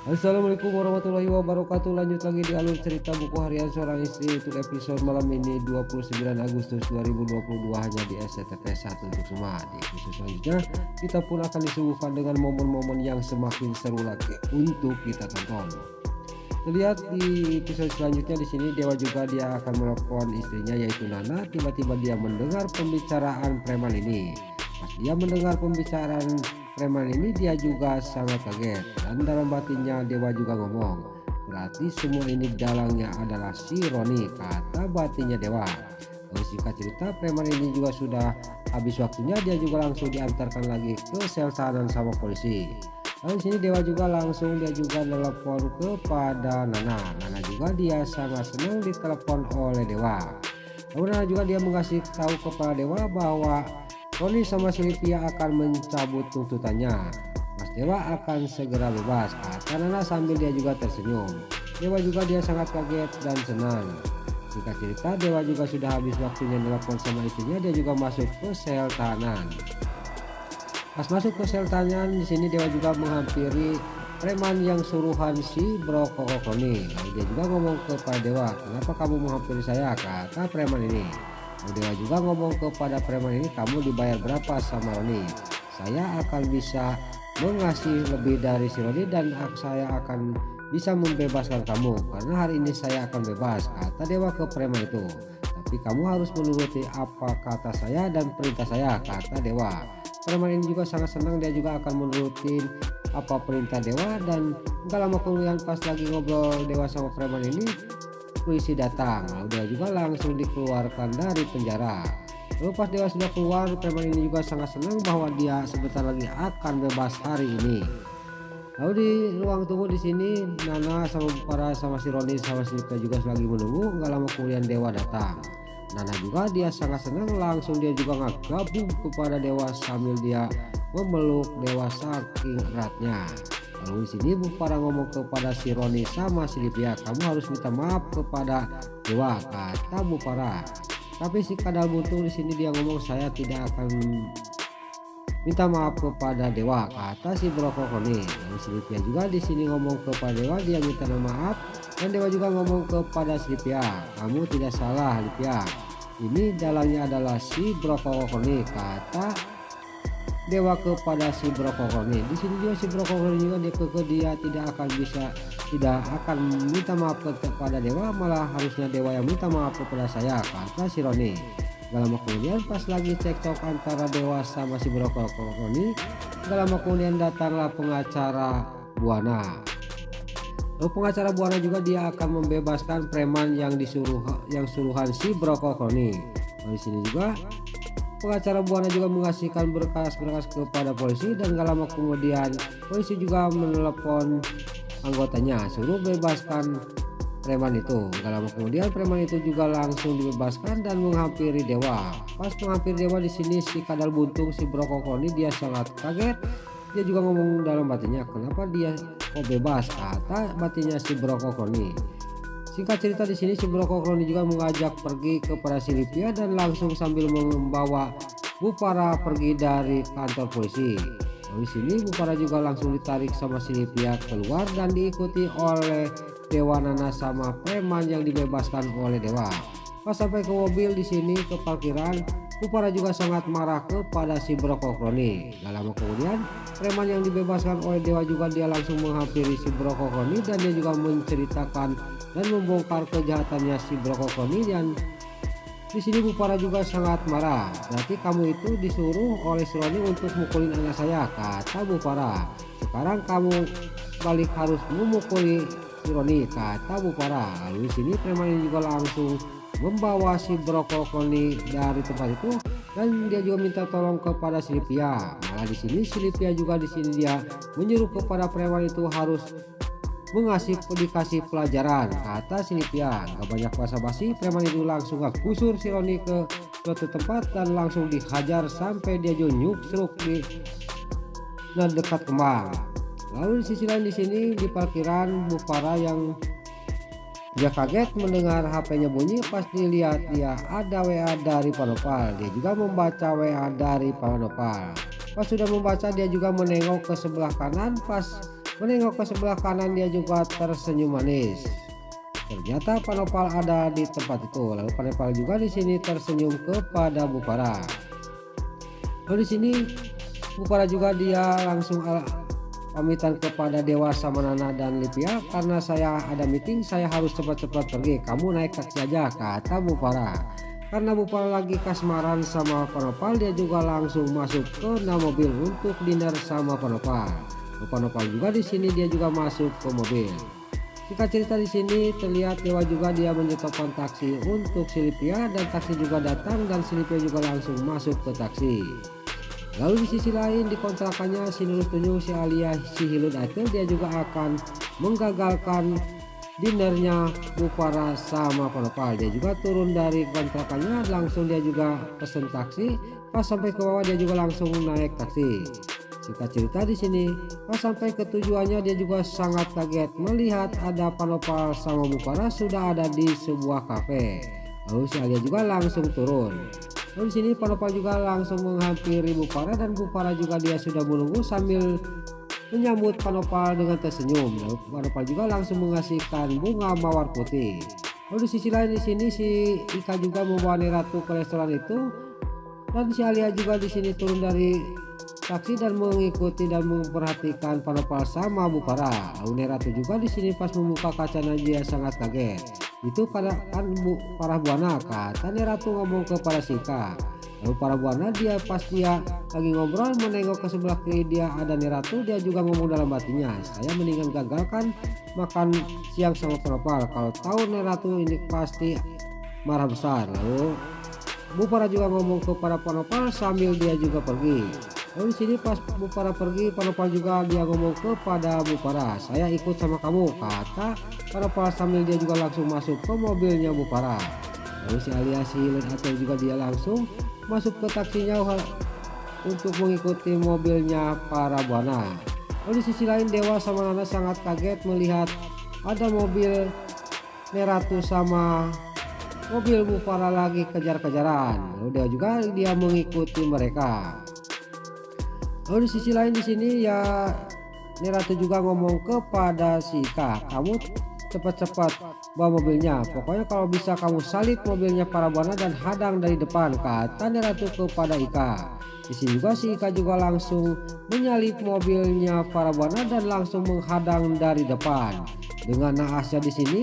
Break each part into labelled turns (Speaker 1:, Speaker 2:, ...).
Speaker 1: Assalamualaikum warahmatullahi wabarakatuh. Lanjut lagi di alur cerita buku harian seorang istri untuk episode malam ini 29 Agustus 2022 hanya di SCTV 1 untuk semua. Di episode selanjutnya kita pun akan disuguhkan dengan momen-momen yang semakin seru lagi untuk kita tonton. Terlihat di episode selanjutnya di sini Dewa juga dia akan menelepon istrinya yaitu Nana. Tiba-tiba dia mendengar pembicaraan preman ini. Pas dia mendengar pembicaraan preman ini dia juga sangat kaget dan dalam batinnya Dewa juga ngomong, berarti semua ini dalangnya adalah si Roni, kata batinnya Dewa. Lalu singkat cerita preman ini juga sudah habis waktunya, dia juga langsung diantarkan lagi ke sel tahanan sama polisi. Lalu sini Dewa juga langsung dia juga telepon kepada Nana. Nana juga dia sangat senang ditelepon oleh Dewa. Lalu Nana juga dia mengasih tahu kepada Dewa bahwa Roni sama Sylvia akan mencabut tuntutannya. Mas Dewa akan segera bebas, kata Nana sambil dia juga tersenyum. Dewa juga dia sangat kaget dan senang. Singkat cerita Dewa juga sudah habis waktunya telepon sama istrinya, dia juga masuk ke sel tahanan. Pas masuk ke sel tahanan di sini Dewa juga menghampiri preman yang suruhan si Bro Kokok Roni. Lalu dia juga ngomong kepada Dewa, kenapa kamu menghampiri saya, kata preman ini. Dewa juga ngomong kepada preman ini, kamu dibayar berapa sama Roni? Saya akan bisa mengasih lebih dari si Roni dan saya akan bisa membebaskan kamu karena hari ini saya akan bebas, kata Dewa ke preman itu. Tapi kamu harus menuruti apa kata saya dan perintah saya, kata Dewa. Preman ini juga sangat senang, dia juga akan menurutin apa perintah Dewa. Dan gak lama kemudian pas lagi ngobrol Dewa sama preman ini, polisi datang. Lalu dia juga langsung dikeluarkan dari penjara. Lalu pas Dewa sudah keluar, preman ini juga sangat senang bahwa dia sebentar lagi akan bebas hari ini. Lalu di ruang tunggu di sini Nana sama si Roni sama si Lika juga lagi menunggu. Gak lama kemudian Dewa datang. Nana juga dia sangat senang, langsung dia juga ngagabung kepada Dewa sambil dia memeluk Dewa saking eratnya. Lalu di sini Bupara ngomong kepada si Roni sama si Livia, kamu harus minta maaf kepada Dewa, kata Bupara. Tapi si Kadal Buntung di sini dia ngomong, saya tidak akan minta maaf kepada Dewa, kata si Bro Roni. Lalu si Livia juga di sini ngomong kepada Dewa, dia minta maaf. Dan Dewa juga ngomong kepada si Livia, kamu tidak salah Livia, ini dalangnya adalah si Bro Roni, kata Dewa kepada si Bro Roni. Di sini juga si Bro Roni juga dia tidak akan minta maaf kepada Dewa, malah harusnya Dewa yang minta maaf kepada saya, kata si Roni. Gak lama kemudian pas lagi cekcok antara Dewa sama si Bro Roni, gak lama kemudian datanglah pengacara Buana. Lalu pengacara Buana juga dia akan membebaskan preman yang suruhan si Bro Roni. Di sini juga pengacara Buana juga mengasihkan berkas-berkas kepada polisi dan gak lama kemudian polisi juga menelepon anggotanya suruh bebaskan preman itu. Gak lama kemudian preman itu juga langsung dibebaskan dan menghampiri Dewa. Pas menghampiri Dewa di sini si Kadal Buntung si Bro Roni dia sangat kaget. Dia juga ngomong dalam batinnya, kenapa dia kok bebas, kata batinnya si Bro Roni. Singkat cerita di sini si Bro Roni juga mengajak pergi kepada si Livia dan langsung sambil membawa Bupara pergi dari kantor polisi. Lalu di sini Bupara juga langsung ditarik sama si Livia keluar dan diikuti oleh Dewa, Nana sama preman yang dibebaskan oleh Dewa. Pas sampai ke mobil di sini ke parkiran, Bupara juga sangat marah kepada si Bro Roni. Gak lama kemudian preman yang dibebaskan oleh Dewa juga dia langsung menghampiri si Bro Roni dan dia juga menceritakan dan membongkar kejahatannya si Bro Roni. Dan di sini Bupara juga sangat marah, berarti kamu itu disuruh oleh si Roni untuk mukulin anak saya, kata Bupara. Sekarang kamu balik harus memukuli si Roni, kata Bupara. Lalu di sini preman ini juga langsung membawa si Bro Roni dari tempat itu dan dia juga minta tolong kepada si Livia. Malah di sini si Livia juga di sini dia menyuruh kepada preman itu harus dikasih pelajaran, kata si Livia. Gak banyak basa-basi, preman itu langsung gusur si Roni ke suatu tempat dan langsung dihajar sampai dia nyuksruk di dekat kembang. Lalu di sisi lain di sini di parkiran Bupara yang dia kaget mendengar HP-nya bunyi. Pas dilihat dia ada WA dari Panopal. Dia juga membaca WA dari Panopal. Pas sudah membaca dia juga menengok ke sebelah kanan. Pas Menengok ke sebelah kanan dia juga tersenyum manis. Ternyata Panopal ada di tempat itu. Lalu Panopal juga di sini tersenyum kepada Bu Farah. Lalu di sini Bu Farah juga dia langsung pamitan kepada Dewa sama Nana dan Livia, karena saya ada meeting, saya harus cepat-cepat pergi. Kamu naik taksi aja, kata Bu Farah. Karena Bu Farah lagi kasmaran sama Panopal, dia juga langsung masuk ke dalam mobil untuk dinner sama Panopal. Panopal juga di sini dia juga masuk ke mobil. Jika cerita di sini terlihat Dewa juga dia menyetopkan taksi untuk si Livia, dan taksi juga datang dan si Livia juga langsung masuk ke taksi. Lalu di sisi lain di kontrakannya si Nurul Tunjung si Alia si Hilud Atel dia juga akan menggagalkan dinernya Bu Farah sama Panopal. Dia juga turun dari kontrakannya, langsung dia juga pesen taksi. Pas sampai ke bawah dia juga langsung naik taksi. Jika cerita di sini, pas sampai ke tujuannya dia juga sangat kaget melihat ada Panopal sama Bu Farah sudah ada di sebuah kafe. Lalu si Alia juga langsung turun. Lalu di sini Panopal juga langsung menghampiri Bu Farah, dan Bu Farah juga dia sudah menunggu sambil menyambut Panopal dengan tersenyum. Lalu Panopal juga langsung mengasihkan bunga mawar putih. Lalu di sisi lain di sini si Ika juga membawa Neratu ke restoran itu, dan si Alia juga di sini turun dari taksi dan mengikuti dan memperhatikan Panopal sama Bu Farah. Lalu Neratu juga di sini pas membuka kacanya dia sangat kaget. Itu kan Bu Farah Buana, kata Neratu ngomong kepada Sika. Lalu Farah Buana dia pas dia lagi ngobrol menengok ke sebelah kiri dia ada Neratu, dia juga ngomong dalam hatinya, saya mendingan gagalkan makan siang sama Panopal. Kalau tahu Neratu ini pasti marah besar. Lalu Bu Farah juga ngomong kepada Panopal sambil dia juga pergi. Lalu di sini pas Bu Farah pergi, Panopal juga dia ngomong kepada Bu Farah, saya ikut sama kamu, kata Panopal sambil dia juga langsung masuk ke mobilnya Bu Farah. Lalu si Alia si Hilud Atel juga dia langsung masuk ke taksinya untuk mengikuti mobilnya para Buana. Lalu di sisi lain Dewa sama Nana sangat kaget melihat ada mobil Neratu sama mobil Bu Farah lagi kejar-kejaran. Lalu dia juga dia mengikuti mereka. Lalu di sisi lain di sini ya Neratu juga ngomong kepada si Ika, kamu cepat-cepat bawa mobilnya, pokoknya kalau bisa kamu salib mobilnya para Buana dan hadang dari depan, kata Neratu kepada Ika. Di sini juga si Ika juga langsung menyalip mobilnya para Buana dan langsung menghadang dari depan. Dengan naasnya di sini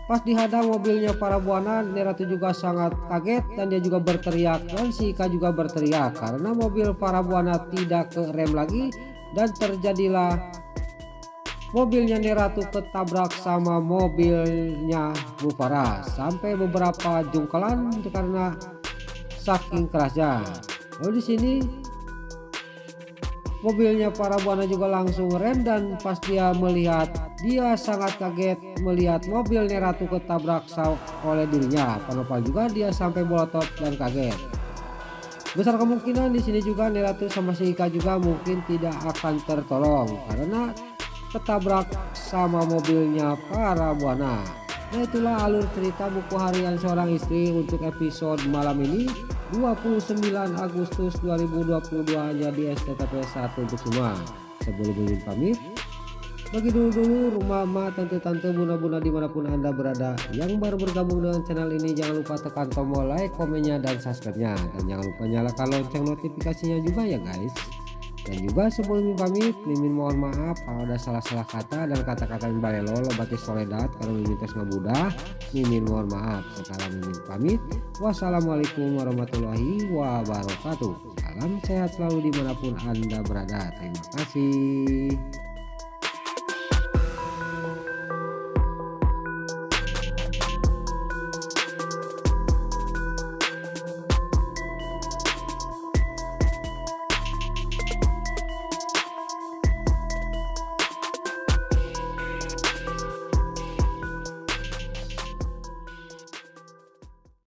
Speaker 1: pas dihadang mobilnya para Buana, Neratu juga sangat kaget dan dia juga berteriak, dan si Ika juga berteriak karena mobil para Buana tidak kerem lagi, dan terjadilah mobilnya Neratu ketabrak sama mobilnya Bu Farah sampai beberapa jungkelan karena saking kerasnya. Lalu di sini mobilnya para Buana juga langsung rem, dan pas dia melihat dia sangat kaget melihat mobil Neratu ketabrak oleh dirinya. Panopal juga dia sampai bolotot dan kaget. Besar kemungkinan di sini juga Neratu sama si Ika juga mungkin tidak akan tertolong karena ketabrak sama mobilnya para Buana. Nah itulah alur cerita buku harian seorang istri untuk episode malam ini 29 Agustus 2022 hanya di STTP1 untuk semua. Sebelum Mimin pamit, bagi dulu rumah emak, tante-tante, bunda-bunda dimanapun anda berada yang baru bergabung dengan channel ini, jangan lupa tekan tombol like, komennya, dan subscribe-nya, dan jangan lupa nyalakan lonceng notifikasinya juga ya guys. Dan juga sebelum Mimin pamit, Mimin mohon maaf kalau ada salah-salah kata dan kata-kata yang balelo lebati soledad kalau Mimin tes ngabudah. Mimin mohon maaf. Sekarang Mimin pamit. Wassalamualaikum warahmatullahi wabarakatuh. Salam sehat selalu dimanapun anda berada. Terima kasih.